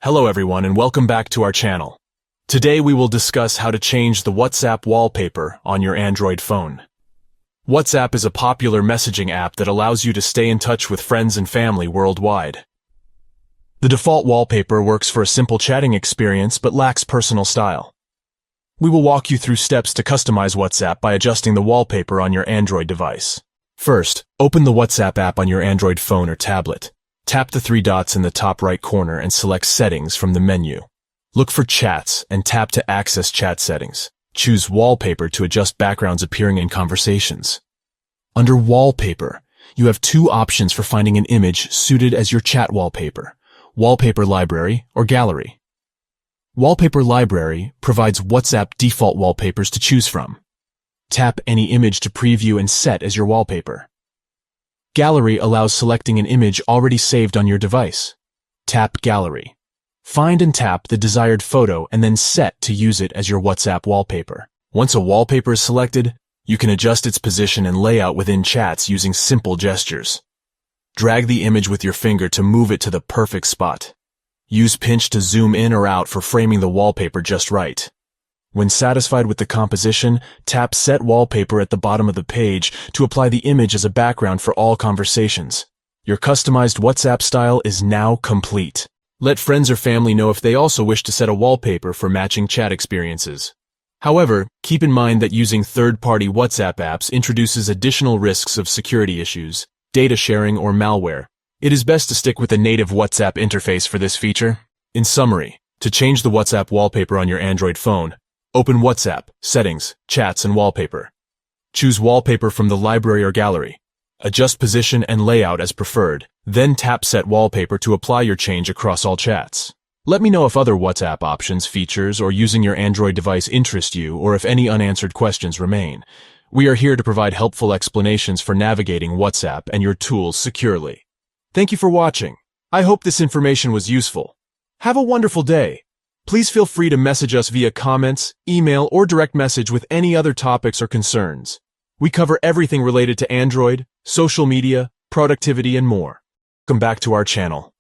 Hello everyone and welcome back to our channel. Today we will discuss how to change the WhatsApp wallpaper on your Android phone. WhatsApp is a popular messaging app that allows you to stay in touch with friends and family worldwide. The default wallpaper works for a simple chatting experience but lacks personal style. We will walk you through steps to customize WhatsApp by adjusting the wallpaper on your Android device. First, open the WhatsApp app on your Android phone or tablet. Tap the three dots in the top right corner and select Settings from the menu. Look for Chats and tap to access chat settings. Choose Wallpaper to adjust backgrounds appearing in conversations. Under Wallpaper, you have two options for finding an image suited as your chat wallpaper: Wallpaper Library or Gallery. Wallpaper Library provides WhatsApp default wallpapers to choose from. Tap any image to preview and set as your wallpaper. Gallery allows selecting an image already saved on your device. Tap Gallery. Find and tap the desired photo and then set to use it as your WhatsApp wallpaper. Once a wallpaper is selected, you can adjust its position and layout within chats using simple gestures. Drag the image with your finger to move it to the perfect spot. Use pinch to zoom in or out for framing the wallpaper just right. When satisfied with the composition, tap Set Wallpaper at the bottom of the page to apply the image as a background for all conversations. Your customized WhatsApp style is now complete. Let friends or family know if they also wish to set a wallpaper for matching chat experiences. However, keep in mind that using third-party WhatsApp apps introduces additional risks of security issues, data sharing, or malware. It is best to stick with the native WhatsApp interface for this feature. In summary, to change the WhatsApp wallpaper on your Android phone, open WhatsApp, Settings, Chats, and Wallpaper. Choose Wallpaper from the library or gallery. Adjust position and layout as preferred, then tap Set Wallpaper to apply your change across all chats. Let me know if other WhatsApp options, features, or using your Android device interest you, or if any unanswered questions remain. We are here to provide helpful explanations for navigating WhatsApp and your tools securely. Thank you for watching. I hope this information was useful. Have a wonderful day. Please feel free to message us via comments, email, or direct message with any other topics or concerns. We cover everything related to Android, social media, productivity, and more. Welcome back to our channel.